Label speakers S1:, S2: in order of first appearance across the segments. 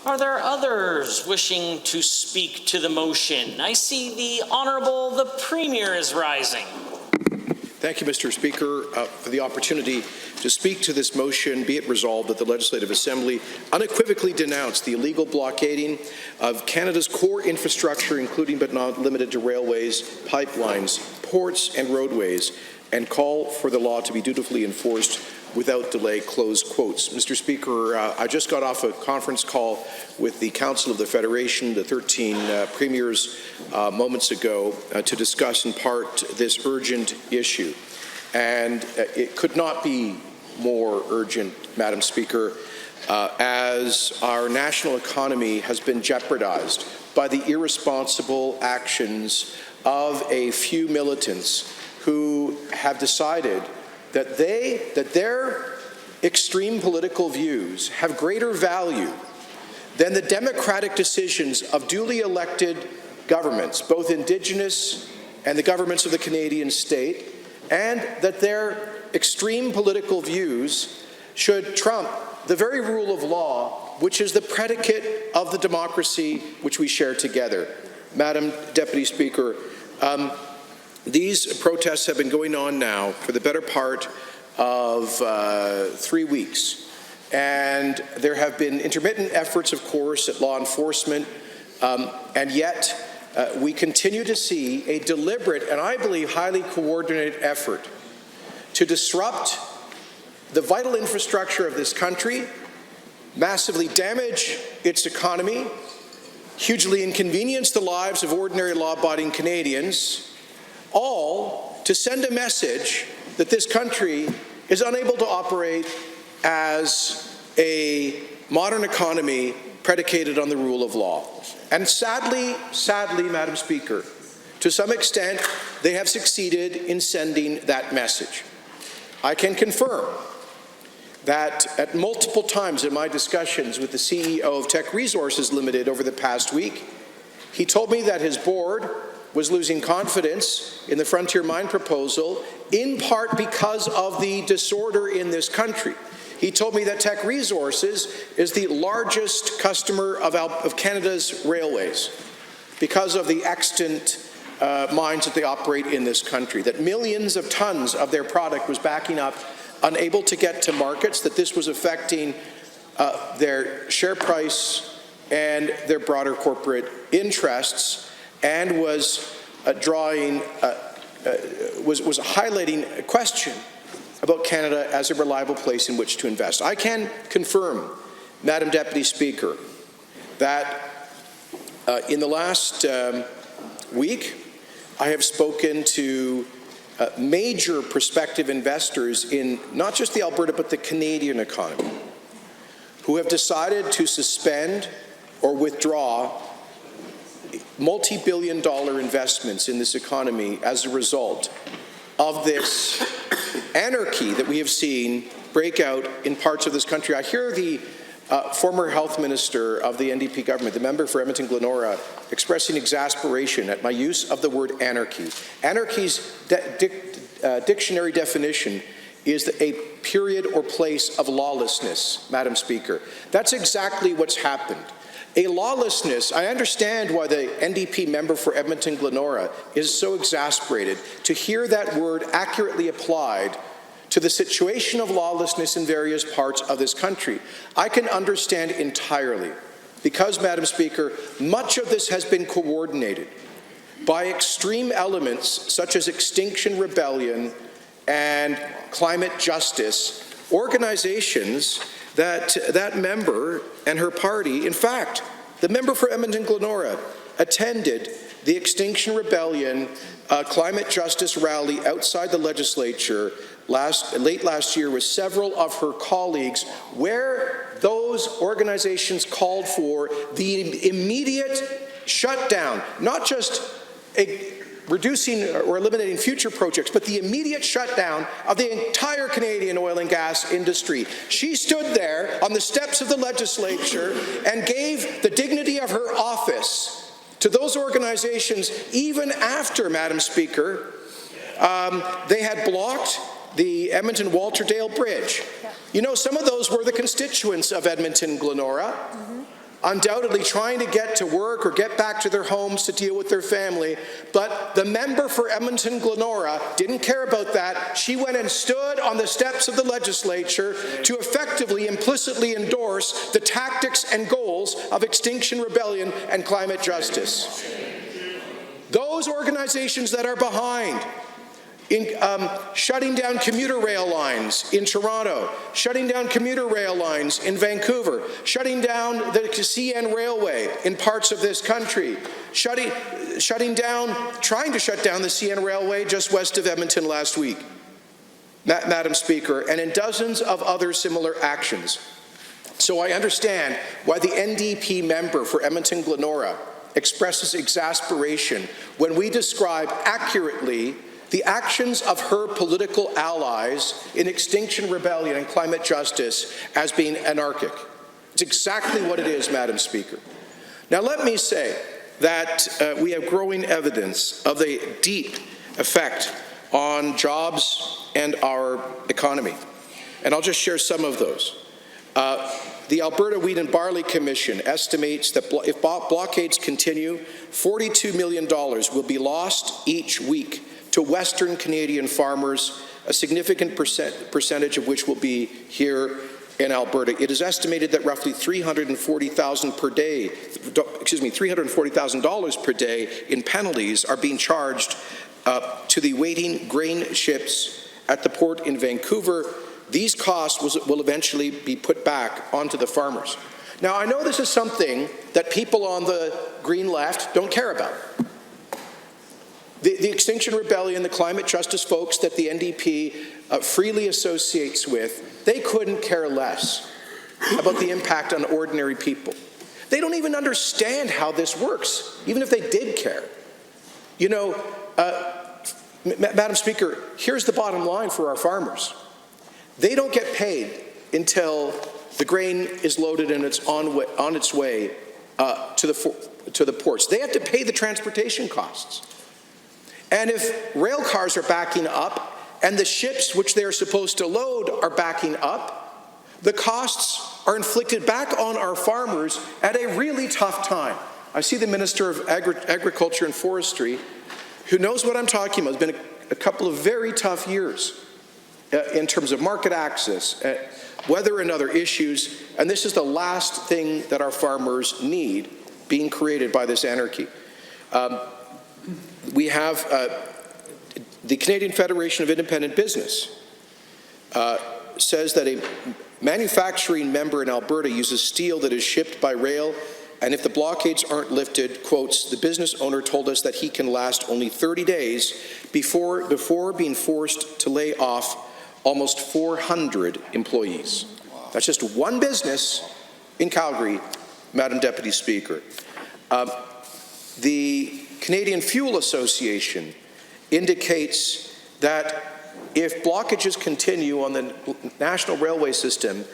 S1: Are there others wishing to speak to the motion? I see the Honourable the Premier is rising.
S2: Thank you, Mr. Speaker, for the opportunity to speak to this motion. Be it resolved that the Legislative Assembly unequivocally denounce the illegal blockading of Canada's core infrastructure, including but not limited to railways, pipelines, ports and roadways, and call for the law to be dutifully enforced without delay, close quotes. Mr. Speaker, I just got off a conference call with the Council of the Federation, the 13 premiers, moments ago to discuss in part this urgent issue. And it could not be more urgent, Madam Speaker, as our national economy has been jeopardized by the irresponsible actions of a few militants who have decided that their extreme political views have greater value than the democratic decisions of duly elected governments, both Indigenous and the governments of the Canadian state, and that their extreme political views should trump the very rule of law, which is the predicate of the democracy which we share together. Madam Deputy Speaker, these protests have been going on now for the better part of 3 weeks. And there have been intermittent efforts, of course, at law enforcement, and yet we continue to see a deliberate and I believe highly coordinated effort to disrupt the vital infrastructure of this country, massively damage its economy, hugely inconvenience the lives of ordinary law-abiding Canadians, all to send a message that this country is unable to operate as a modern economy predicated on the rule of law. And sadly, Madam Speaker, to some extent, they have succeeded in sending that message. I can confirm that at multiple times in my discussions with the CEO of Teck Resources Limited over the past week, he told me that his board was losing confidence in the Frontier Mine proposal, in part because of the disorder in this country. He told me that Teck Resources is the largest customer of Canada's railways because of the extant mines that they operate in this country, that millions of tons of their product was backing up, unable to get to markets, that this was affecting their share price and their broader corporate interests, and was highlighting a question about Canada as a reliable place in which to invest. I can confirm, Madam Deputy Speaker, that in the last week, I have spoken to major prospective investors in not just the Alberta but the Canadian economy, who have decided to suspend or withdraw multi-billion-dollar investments in this economy as a result of this anarchy that we have seen break out in parts of this country. I hear the former health minister of the NDP government, the member for Edmonton-Glenora, expressing exasperation at my use of the word anarchy. Anarchy's dictionary definition is a period or place of lawlessness, Madam Speaker. That's exactly what's happened. A lawlessness, I understand why the NDP member for Edmonton-Glenora is so exasperated to hear that word accurately applied to the situation of lawlessness in various parts of this country. I can understand entirely, because, Madam Speaker, much of this has been coordinated by extreme elements such as Extinction Rebellion and Climate Justice, organizations that member and her party, in fact, the member for Edmonton-Glenora attended the Extinction Rebellion Climate Justice rally outside the legislature late last year with several of her colleagues, where those organizations called for the immediate shutdown, not just reducing or eliminating future projects, but the immediate shutdown of the entire Canadian oil and gas industry. She stood there on the steps of the legislature and gave the dignity of her office to those organizations even after, Madam Speaker, they had blocked the Edmonton-Walterdale Bridge. You know, some of those were the constituents of Edmonton-Glenora. undoubtedly trying to get to work or get back to their homes to deal with their family. But the member for Edmonton-Glenora didn't care about that. She went and stood on the steps of the legislature to effectively, implicitly endorse the tactics and goals of Extinction Rebellion and climate justice. Those organizations that are behind in shutting down commuter rail lines in Toronto, shutting down commuter rail lines in Vancouver, shutting down the CN Railway in parts of this country, trying to shut down the CN Railway just west of Edmonton last week, Madam Speaker, and in dozens of other similar actions. So I understand why the NDP member for Edmonton-Glenora expresses exasperation when we describe accurately the actions of her political allies in Extinction Rebellion and climate justice as being anarchic. It's exactly what it is, Madam Speaker. Now let me say that we have growing evidence of the deep effect on jobs and our economy. And I'll just share some of those. The Alberta Wheat and Barley Commission estimates that if blockades continue, $42 million will be lost each week to Western Canadian farmers, a significant percentage of which will be here in Alberta. It is estimated that roughly $340,000 per day in penalties are being charged to the waiting grain ships at the port in Vancouver. These costs will eventually be put back onto the farmers. Now, I know this is something that people on the Green left don't care about. The Extinction Rebellion, the climate justice folks that the NDP freely associates with, they couldn't care less about the impact on ordinary people. They don't even understand how this works, even if they did care. You know, Madam Speaker, here's the bottom line for our farmers. They don't get paid until the grain is loaded and it's on its way to the ports. They have to pay the transportation costs. And if rail cars are backing up and the ships which they are supposed to load are backing up, the costs are inflicted back on our farmers at a really tough time. I see the Minister of Agriculture and Forestry, who knows what I'm talking about. It's been a couple of very tough years in terms of market access, weather and other issues, and this is the last thing that our farmers need being created by this anarchy. We have the Canadian Federation of Independent Business says that a manufacturing member in Alberta uses steel that is shipped by rail, and if the blockades aren't lifted, quotes, the business owner told us that he can last only 30 days before being forced to lay off almost 400 employees. Wow. That's just one business in Calgary, Madam Deputy Speaker. The Canadian Fuel Association indicates that if blockages continue on the national railway system,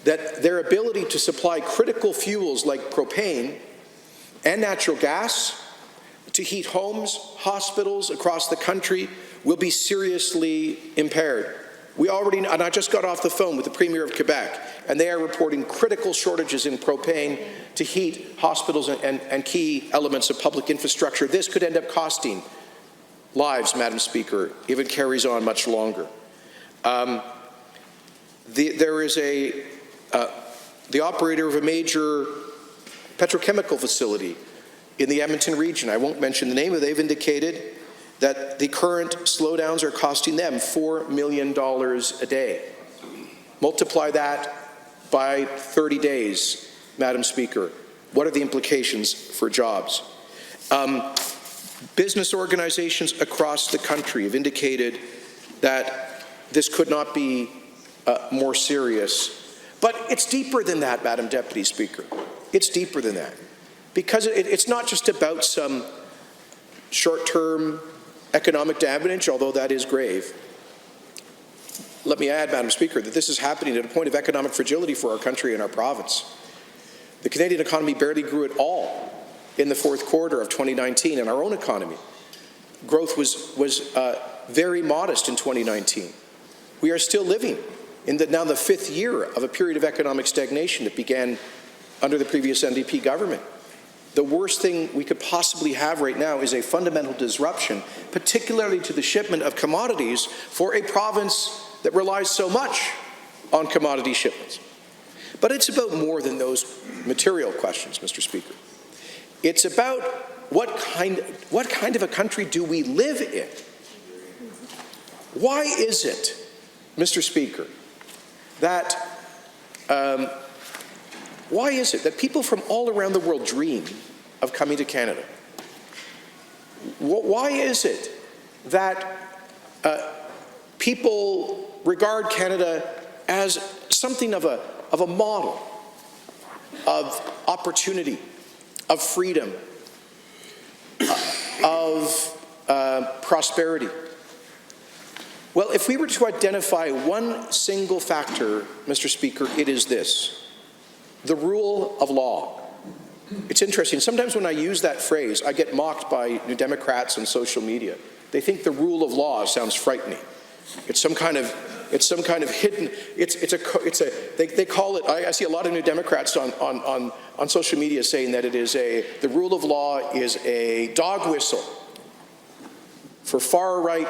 S2: that their ability to supply critical fuels like propane and natural gas to heat homes, hospitals across the country will be seriously impaired. We already, and I just got off the phone with the Premier of Quebec, and they are reporting critical shortages in propane to heat hospitals and key elements of public infrastructure. This could end up costing lives, Madam Speaker, if it carries on much longer. There is the operator of a major petrochemical facility in the Edmonton region. I won't mention the name, but they've indicated that the current slowdowns are costing them $4 million a day. Multiply that by 30 days, Madam Speaker. What are the implications for jobs? Business organizations across the country have indicated that this could not be more serious. But it's deeper than that, Madam Deputy Speaker. It's deeper than that. Because it's not just about some short-term economic damage, although that is grave. Let me add, Madam Speaker, that this is happening at a point of economic fragility for our country and our province. The Canadian economy barely grew at all in the fourth quarter of 2019, and our own economy. Growth was very modest in 2019. We are still living in now the fifth year of a period of economic stagnation that began under the previous NDP government. The worst thing we could possibly have right now is a fundamental disruption, particularly to the shipment of commodities for a province that relies so much on commodity shipments. But it's about more than those material questions, Mr. Speaker. It's about what kind of a country do we live in? Why is it, Mr. Speaker, that people from all around the world dream of coming to Canada? Why is it that people regard Canada as something of a model of opportunity, of freedom, of prosperity? Well, if we were to identify one single factor, Mr. Speaker, it is this: the rule of law. It's interesting. Sometimes when I use that phrase, I get mocked by New Democrats on social media. They think the rule of law sounds frightening. It's some kind of hidden. They call it. I see a lot of New Democrats on social media saying that the rule of law is a dog whistle for far-right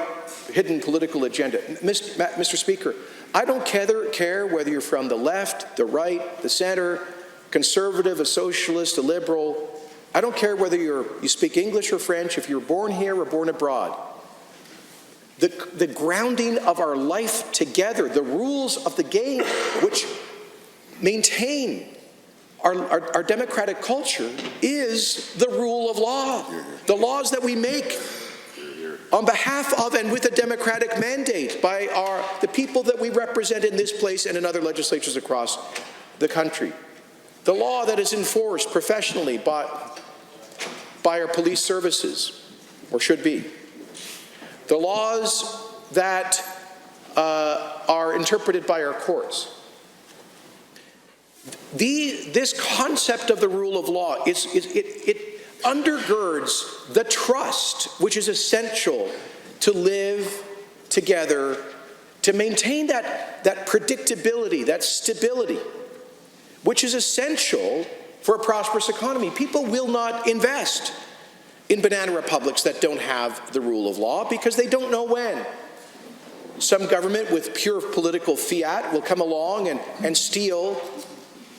S2: hidden political agenda. Mr. Speaker, I don't care whether you're from the left, the right, the center, conservative, a socialist, a liberal. I don't care whether you speak English or French, if you're born here or born abroad. The grounding of our life together, the rules of the game which maintain our democratic culture, is the rule of law. The laws that we make on behalf of and with a democratic mandate by the people that we represent in this place and in other legislatures across the country. The law that is enforced professionally by our police services, or should be. The laws that are interpreted by our courts. This concept of the rule of law, it undergirds the trust which is essential to live together, to maintain that predictability, that stability, which is essential for a prosperous economy. People will not invest in banana republics that don't have the rule of law because they don't know when. Some government with pure political fiat will come along and steal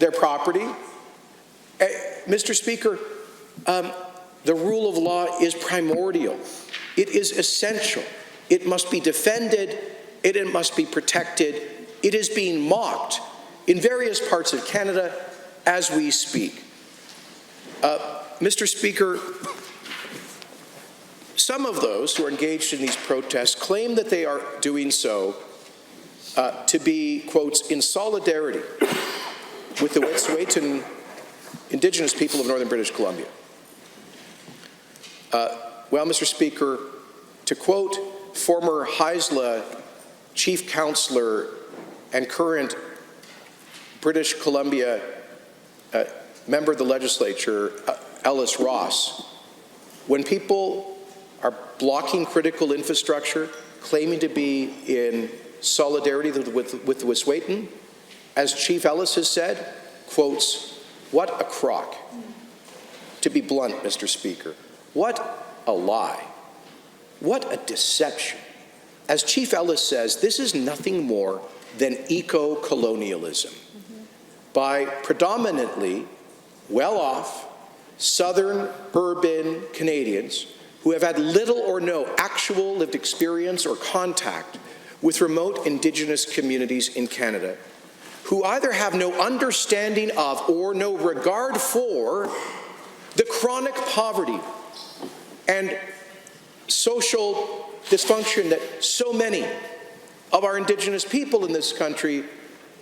S2: their property. Mr. Speaker, the rule of law is primordial. It is essential. It must be defended. It must be protected. It is being mocked in various parts of Canada as we speak. Mr. Speaker, some of those who are engaged in these protests claim that they are doing so to be, quotes, in solidarity with the Wet'suwet'en Indigenous people of northern British Columbia. Well, Mr. Speaker, to quote former Haisla Chief Councillor and current British Columbia member of the legislature, Ellis Ross, when people are blocking critical infrastructure, claiming to be in solidarity with the Wet'suwet'en, as Chief Ellis has said, quotes, "What a crock." To be blunt, Mr. Speaker, what a lie. What a deception. As Chief Ellis says, this is nothing more than eco-colonialism by predominantly well-off, southern urban Canadians who have had little or no actual lived experience or contact with remote Indigenous communities in Canada, who either have no understanding of or no regard for the chronic poverty and social dysfunction that so many of our Indigenous people in this country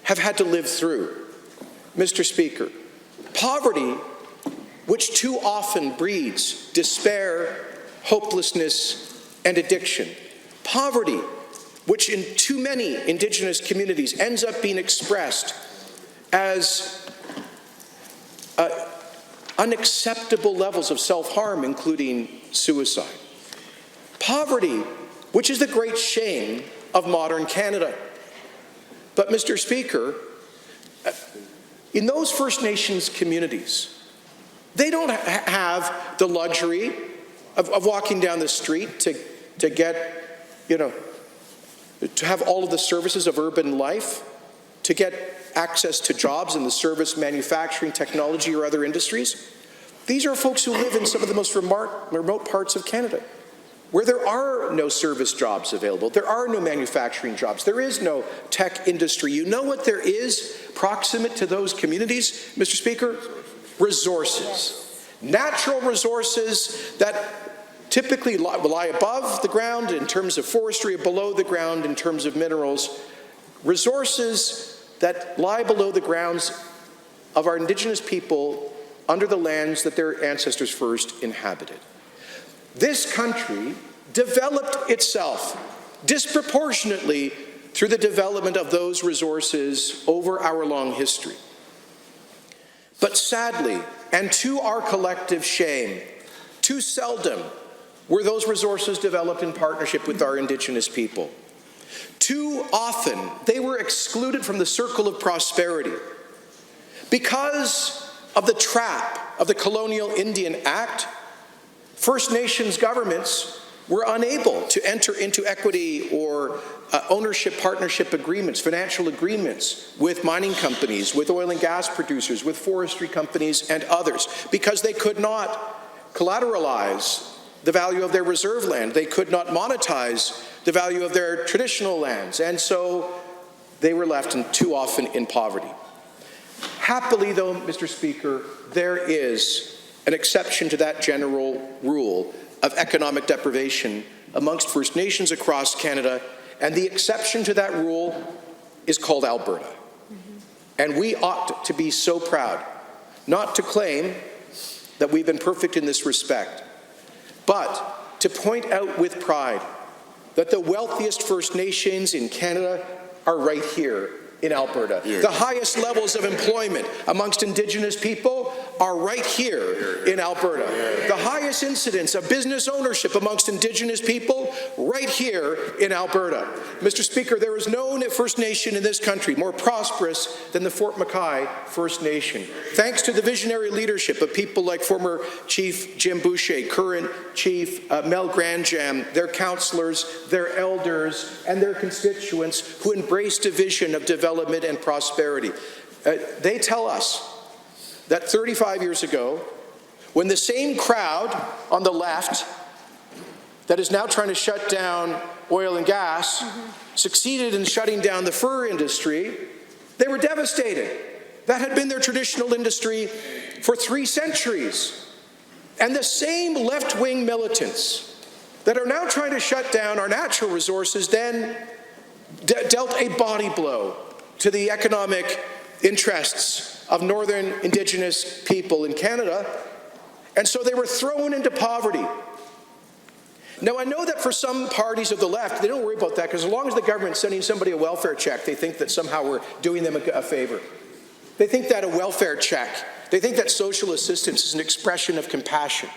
S2: have had to live through. Mr. Speaker, poverty, which too often breeds despair, hopelessness, and addiction. Poverty, which in too many Indigenous communities ends up being expressed as unacceptable levels of self-harm, including suicide. Poverty, which is the great shame of modern Canada. But, Mr. Speaker, in those First Nations communities, they don't have the luxury of walking down the street to get, to have all of the services of urban life, to get access to jobs in the service, manufacturing, technology, or other industries. These are folks who live in some of the most remote parts of Canada, where there are no service jobs available, there are no manufacturing jobs, there is no tech industry. You know what there is proximate to those communities, Mr. Speaker? Resources. Natural resources that typically lie above the ground in terms of forestry, or below the ground in terms of minerals. Resources that lie below the grounds of our Indigenous people under the lands that their ancestors first inhabited. This country developed itself disproportionately through the development of those resources over our long history. But sadly, and to our collective shame, too seldom were those resources developed in partnership with our Indigenous people. Too often, they were excluded from the circle of prosperity because of the trap of the Colonial Indian Act. First Nations governments were unable to enter into equity or ownership partnership agreements, financial agreements with mining companies, with oil and gas producers, with forestry companies and others, because they could not collateralize the value of their reserve land. They could not monetize the value of their traditional lands, and so they were left too often in poverty. Happily, though, Mr. Speaker, there is an exception to that general rule of economic deprivation amongst First Nations across Canada, and the exception to that rule is called Alberta. And we ought to be so proud, not to claim that we've been perfect in this respect, but to point out with pride that the wealthiest First Nations in Canada are right here in Alberta. Yeah. The highest levels of employment amongst Indigenous people are right here in Alberta. Yeah. The highest incidence of business ownership amongst Indigenous people right here in Alberta. Mr. Speaker, there is no First Nation in this country more prosperous than the Fort McKay First Nation. Thanks to the visionary leadership of people like former Chief Jim Boucher, current Chief Mel Granjam, their councillors, their elders, and their constituents who embraced a vision of development and prosperity. They tell us that 35 years ago, when the same crowd on the left that is now trying to shut down oil and gas succeeded in shutting down the fur industry, they were devastated. That had been their traditional industry for 3 centuries. And the same left-wing militants that are now trying to shut down our natural resources then dealt a body blow to the economic interests of northern Indigenous people in Canada, and so they were thrown into poverty. Now, I know that for some parties of the left, they don't worry about that, because as long as the government's sending somebody a welfare check, they think that somehow we're doing them a favor. They think that a welfare check, they think that social assistance is an expression of compassion.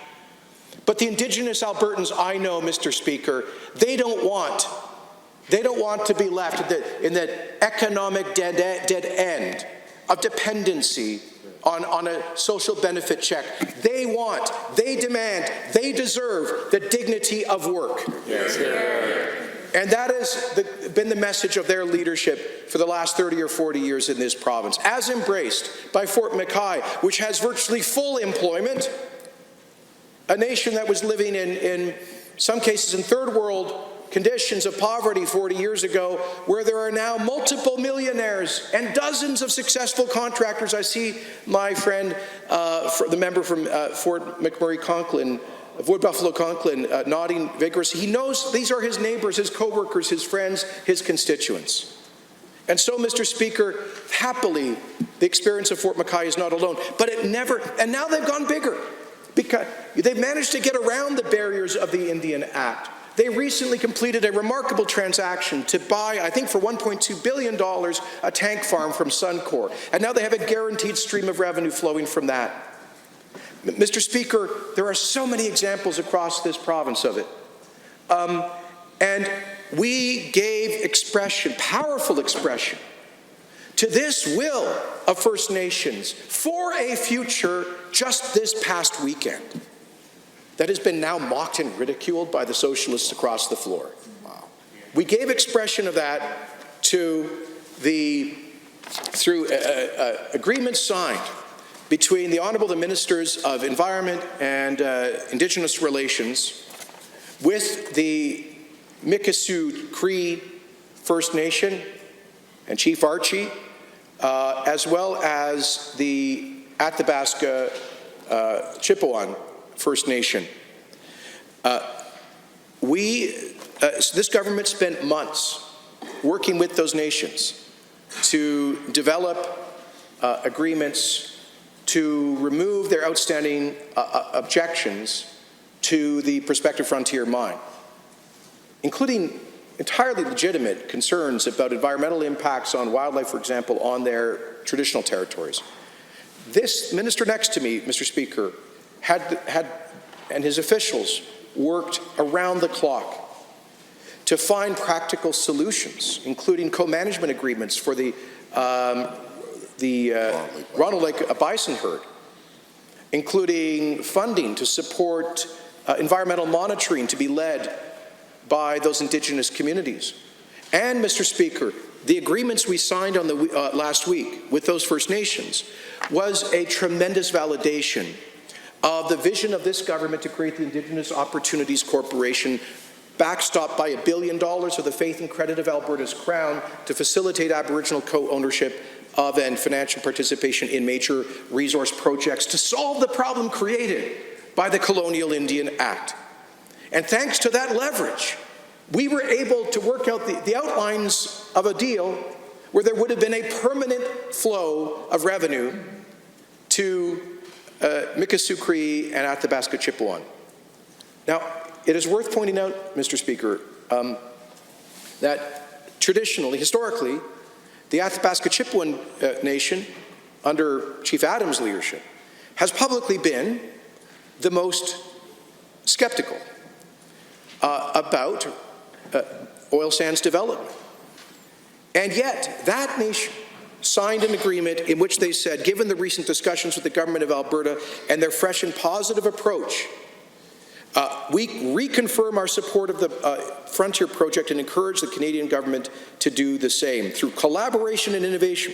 S2: But the Indigenous Albertans I know, Mr. Speaker, they don't want to be left in that economic dead end of dependency on a social benefit check. They demand, they deserve the dignity of work. Yes. And that has been the message of their leadership for the last 30 or 40 years in this province, as embraced by Fort McKay, which has virtually full employment, a nation that was living in some cases in third world conditions of poverty 40 years ago, where there are now multiple millionaires and dozens of successful contractors. I see my friend, the member from Fort McMurray-Conklin, Wood Buffalo-Conklin, nodding vigorously. He knows these are his neighbors, his co-workers, his friends, his constituents. And so, Mr. Speaker, happily, the experience of Fort McKay is not alone. But it never, and now they've gone bigger, because they've managed to get around the barriers of the Indian Act. They recently completed a remarkable transaction to buy, I think for $1.2 billion, a tank farm from Suncor. And now they have a guaranteed stream of revenue flowing from that. Mr. Speaker, there are so many examples across this province of it. And we gave expression, powerful expression, to this will of First Nations for a future just this past weekend that has been now mocked and ridiculed by the socialists across the floor. Wow. We gave expression of that through agreements signed between the Honourable Ministers of Environment and Indigenous Relations with the Mikisew Cree First Nation and Chief Archie, as well as the Athabasca Chipewyan First Nation. This government spent months working with those nations to develop agreements to remove their outstanding objections to the prospective frontier mine, including entirely legitimate concerns about environmental impacts on wildlife, for example, on their traditional territories. This minister next to me, Mr. Speaker, and his officials worked around the clock to find practical solutions, including co-management agreements for the Ronald Lake bison herd, including funding to support environmental monitoring to be led by those Indigenous communities. And, Mr. Speaker, the agreements we signed on the last week with those First Nations was a tremendous validation of the vision of this government to create the Indigenous Opportunities Corporation, backstopped by $1 billion of the faith and credit of Alberta's Crown to facilitate Aboriginal co-ownership of and financial participation in major resource projects to solve the problem created by the Colonial Indian Act. And thanks to that leverage, we were able to work out the outlines of a deal where there would have been a permanent flow of revenue to Mikisew Cree and Athabasca Chipewyan. Now, it is worth pointing out, Mr. Speaker, that traditionally, historically, the Athabasca Chipewyan Nation, under Chief Adams' leadership, has publicly been the most skeptical about oil sands development. And yet, that nation signed an agreement in which they said, given the recent discussions with the Government of Alberta and their fresh and positive approach, we reconfirm our support of the Frontier Project and encourage the Canadian government to do the same. Through collaboration and innovation,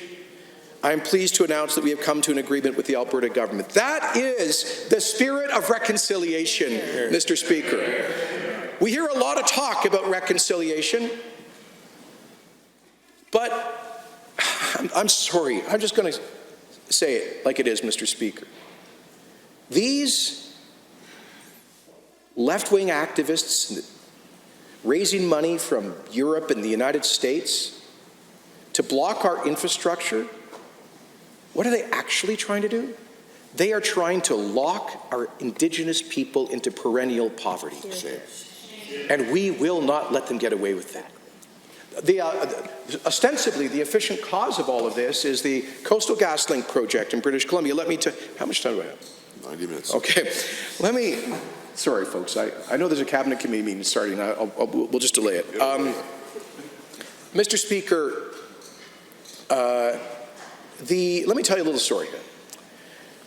S2: I am pleased to announce that we have come to an agreement with the Alberta government. That is the spirit of reconciliation, Mr. Speaker. We hear a lot of talk about reconciliation, but I'm sorry, I'm just going to say it like it is, Mr. Speaker. These left-wing activists raising money from Europe and the United States to block our infrastructure, what are they actually trying to do? They are trying to lock our Indigenous people into perennial poverty. And we will not let them get away with that. Ostensibly, the efficient cause of all of this is the Coastal GasLink project in British Columbia. Let me how much time do I have?
S3: 90 minutes.
S2: Okay. Sorry, folks. I know there's a cabinet committee meeting starting. We'll just delay it. Mr. Speaker, let me tell you a little story here.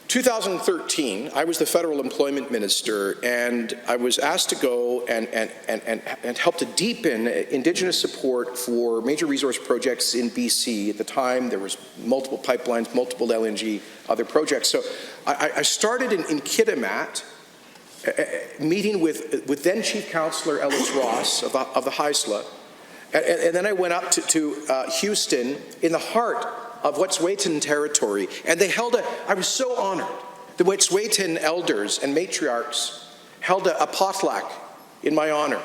S2: 2013, I was the federal employment minister, and I was asked to go and help to deepen Indigenous support for major resource projects in BC. At the time, there was multiple pipelines, multiple LNG, other projects. So I started in Kitimat, meeting with then Chief Councillor Ellis Ross of the Haisla, and then I went up to Houston in the heart of Wet'suwet'en territory, and they held I was so honored. The Wet'suwet'en elders and matriarchs held a potluck in my honor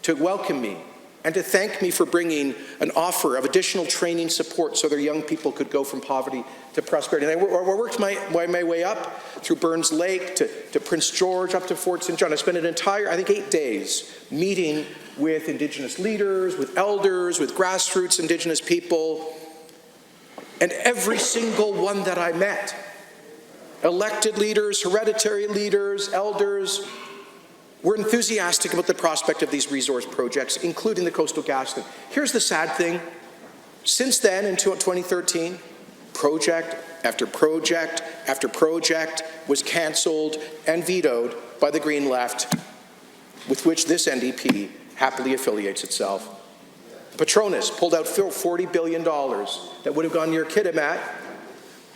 S2: to welcome me and to thank me for bringing an offer of additional training support so their young people could go from poverty to prosperity. And I worked my way up through Burns Lake to Prince George, up to Fort St. John. I spent an entire, 8 days meeting with Indigenous leaders, with elders, with grassroots Indigenous people. And every single one that I met, elected leaders, hereditary leaders, elders, were enthusiastic about the prospect of these resource projects, including the Coastal GasLink. Here's the sad thing. Since then, until 2013, project after project after project was cancelled and vetoed by the Green left, with which this NDP happily affiliates itself. Petronas pulled out $40 billion that would have gone near Kitimat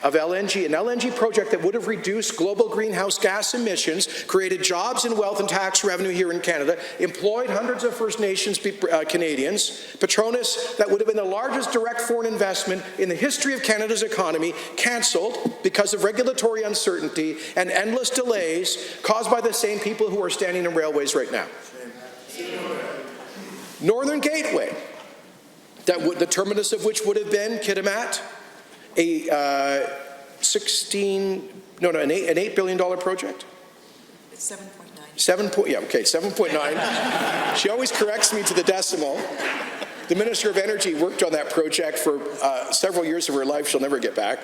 S2: of LNG, an LNG project that would have reduced global greenhouse gas emissions, created jobs and wealth and tax revenue here in Canada, employed hundreds of First Nations Canadians. Petronas, that would have been the largest direct foreign investment in the history of Canada's economy, cancelled because of regulatory uncertainty and endless delays caused by the same people who are standing in railways right now. Northern Gateway, the terminus of which would have been Kitimat, an $8 billion project?
S3: It's 7.9.
S2: 7.9. She always corrects me to the decimal. The Minister of Energy worked on that project for several years of her life. She'll never get back.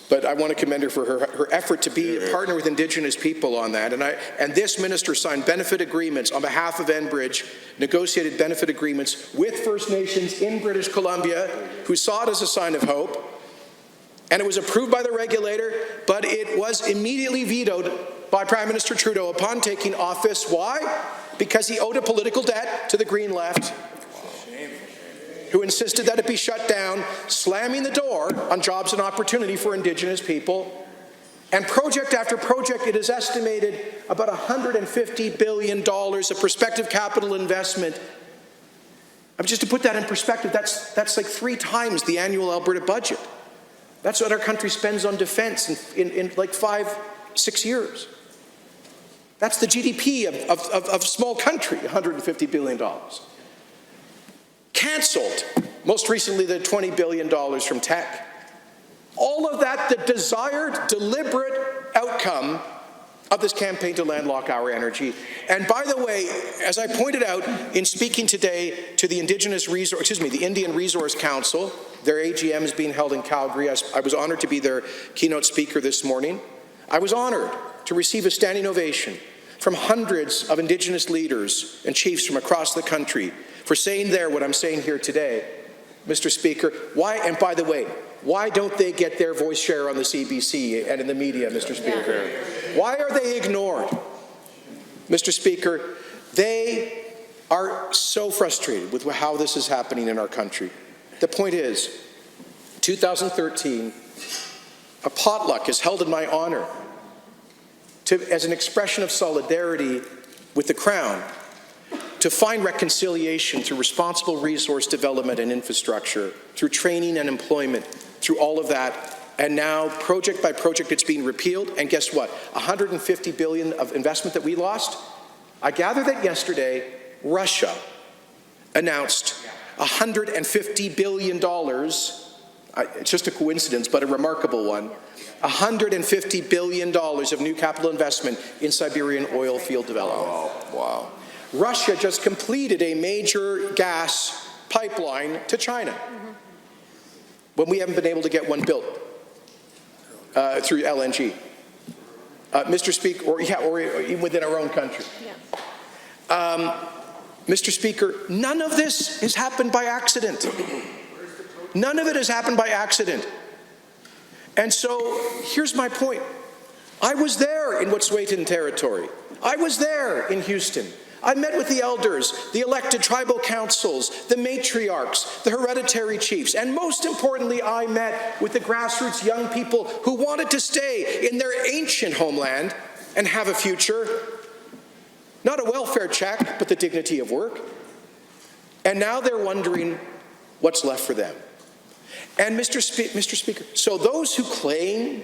S2: But I want to commend her for her effort to be a partner with Indigenous people on that. And this minister signed benefit agreements on behalf of Enbridge, negotiated benefit agreements with First Nations in British Columbia, who saw it as a sign of hope. And it was approved by the regulator, but it was immediately vetoed by Prime Minister Trudeau upon taking office. Why? Because he owed a political debt to the Green left, who insisted that it be shut down, slamming the door on jobs and opportunity for Indigenous people. And project after project, it is estimated about $150 billion of prospective capital investment. Just to put that in perspective, that's like 3 times the annual Alberta budget. That's what our country spends on defense in like 5-6 years. That's the GDP of a small country, $150 billion. Cancelled, most recently the $20 billion from Teck. All of that, the desired, deliberate outcome of this campaign to landlock our energy. And by the way, as I pointed out in speaking today to the the Indian Resource Council, their AGM is being held in Calgary. I was honored to be their keynote speaker this morning. I was honored to receive a standing ovation from hundreds of Indigenous leaders and chiefs from across the country for saying there what I'm saying here today. Mr. Speaker, why, and by the way, why don't they get their voice share on the CBC and in the media, Mr. Speaker? Why are they ignored? Mr. Speaker, they are so frustrated with how this is happening in our country. The point is, 2013, a potluck is held in my honor as an expression of solidarity with the Crown to find reconciliation through responsible resource development and infrastructure, through training and employment, through all of that. And now, project by project, it's being repealed. And guess what? $150 billion of investment that we lost. I gather that yesterday, Russia announced $150 billion. It's just a coincidence, but a remarkable one. $150 billion of new capital investment in Siberian oil field development. Wow. Russia just completed a major gas pipeline to China when we haven't been able to get one built through LNG. Mr. Speaker, or even within our own country. Mr. Speaker, none of this has happened by accident. None of it has happened by accident. And so here's my point. I was there in Wet'suwet'en territory. I was there in Houston. I met with the elders, the elected tribal councils, the matriarchs, the hereditary chiefs, and most importantly, I met with the grassroots young people who wanted to stay in their ancient homeland and have a future. Not a welfare check, but the dignity of work. And now they're wondering what's left for them. And Mr. Speaker, so those who claim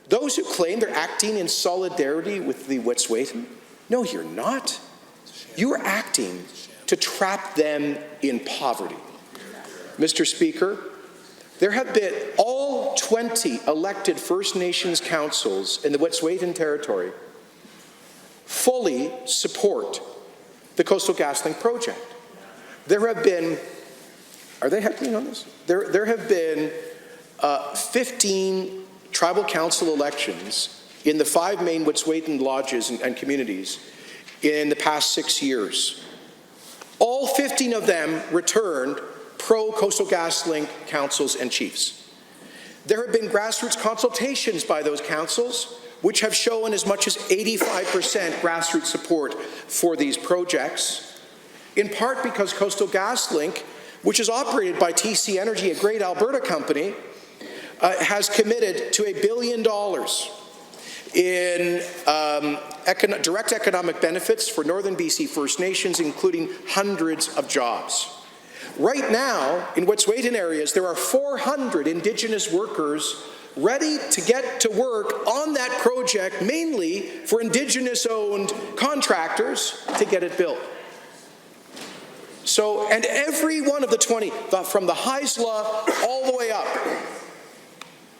S2: they're acting in solidarity with the Wet'suwet'en, no, you're not. You're acting to trap them in poverty. Mr. Speaker, there have been all 20 elected First Nations councils in the Wet'suwet'en territory fully support the Coastal GasLink project. There have been, are they heckling on this? There have been 15 tribal council elections in the 5 main Wet'suwet'en lodges and communities in the past 6 years. All 15 of them returned pro-Coastal GasLink councils and chiefs. There have been grassroots consultations by those councils, which have shown as much as 85% grassroots support for these projects, in part because Coastal GasLink, which is operated by TC Energy, a great Alberta company, has committed to $1 billion in direct economic benefits for Northern BC First Nations, including hundreds of jobs. Right now, in Wet'suwet'en areas, there are 400 Indigenous workers ready to get to work on that project, mainly for Indigenous-owned contractors to get it built. So, and every one of the 20, from the Haisla all the way up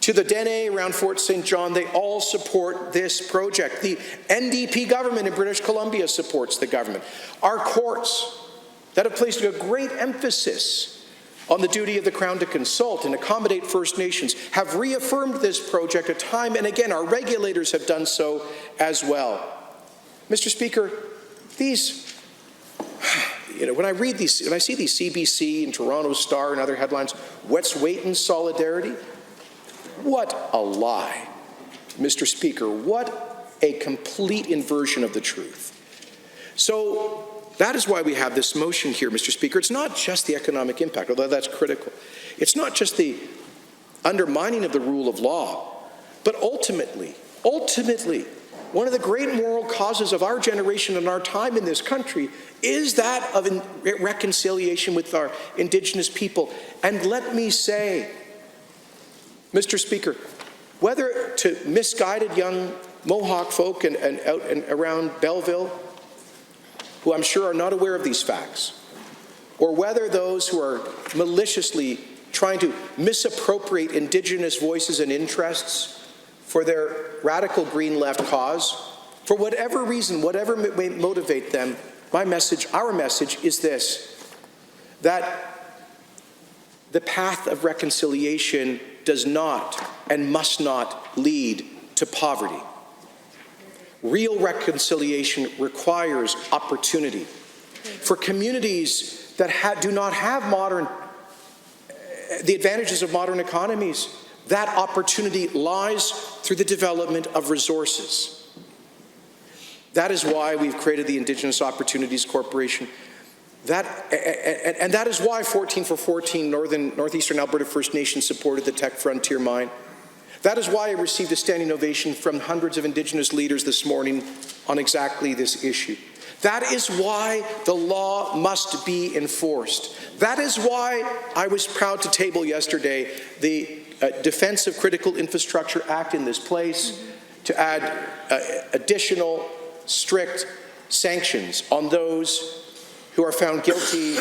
S2: to the Dene around Fort St. John, they all support this project. The NDP government in British Columbia supports the government. Our courts that have placed a great emphasis on the duty of the Crown to consult and accommodate First Nations have reaffirmed this project time and again. Our regulators have done so as well. Mr. Speaker, these, when I see these CBC and Toronto Star and other headlines, Wet'suwet'en solidarity, what a lie. Mr. Speaker, what a complete inversion of the truth. So that is why we have this motion here, Mr. Speaker. It's not just the economic impact, although that's critical. It's not just the undermining of the rule of law, but ultimately, one of the great moral causes of our generation and our time in this country is that of reconciliation with our Indigenous people. And let me say, Mr. Speaker, whether to misguided young Mohawk folk and out and around Belleville, who I'm sure are not aware of these facts, or whether those who are maliciously trying to misappropriate Indigenous voices and interests for their radical green left cause, for whatever reason, whatever may motivate them, our message is this, that the path of reconciliation does not and must not lead to poverty. Real reconciliation requires opportunity. For communities that do not have the advantages of modern economies, that opportunity lies through the development of resources. That is why we've created the Indigenous Opportunities Corporation. And that is why 14 for 14 Northeastern Alberta First Nations supported the Tech Frontier mine. That is why I received a standing ovation from hundreds of Indigenous leaders this morning on exactly this issue. That is why the law must be enforced. That is why I was proud to table yesterday the Defense of Critical Infrastructure Act in this place to add additional strict sanctions on those who are found guilty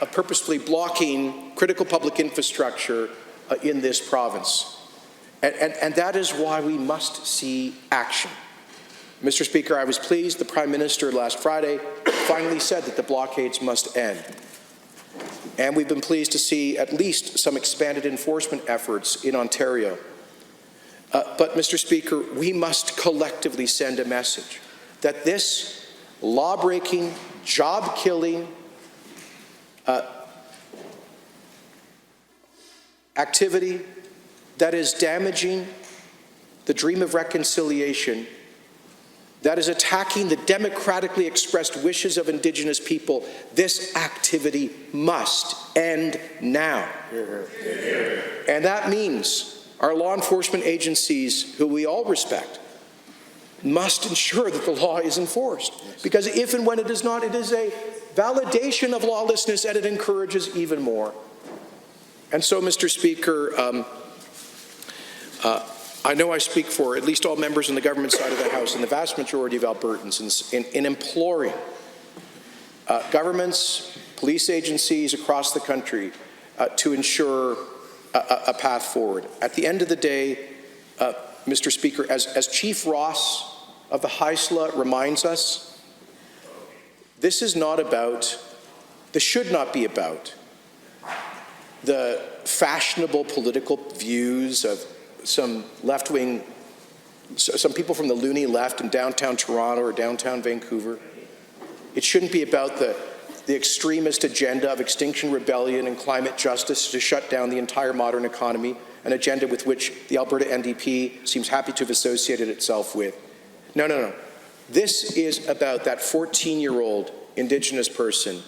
S2: of purposefully blocking critical public infrastructure in this province. And that is why we must see action. Mr. Speaker, I was pleased the Prime Minister last Friday finally said that the blockades must end. And we've been pleased to see at least some expanded enforcement efforts in Ontario. But, Mr. Speaker, we must collectively send a message that this law-breaking, job-killing activity that is damaging the dream of reconciliation, that is attacking the democratically expressed wishes of Indigenous people, this activity must end now. And that means our law enforcement agencies, who we all respect, must ensure that the law is enforced. Because if and when it is not, it is a validation of lawlessness and it encourages even more. And so, Mr. Speaker, I know I speak for at least all members on the government side of the House and the vast majority of Albertans in imploring governments, police agencies across the country to ensure a path forward. At the end of the day, Mr. Speaker, as Chief Ross of the Haisla reminds us, this should not be about the fashionable political views of some left-wing, some people from the loony left in downtown Toronto or downtown Vancouver. It shouldn't be about the the extremist agenda of extinction rebellion and climate justice to shut down the entire modern economy, an agenda with which the Alberta NDP seems happy to have associated itself with. No, no, no. This is about that 14-year-old Indigenous person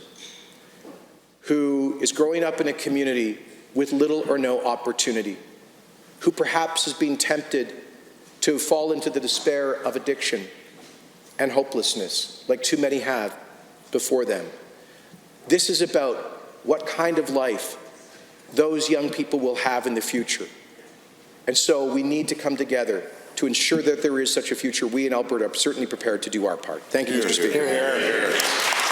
S2: who is growing up in a community with little or no opportunity, who perhaps is being tempted to fall into the despair of addiction and hopelessness, like too many have before them. This is about what kind of life those young people will have in the future. And so we need to come together to ensure that there is such a future. We in Alberta are certainly prepared to do our part. Thank you, Mr. Speaker.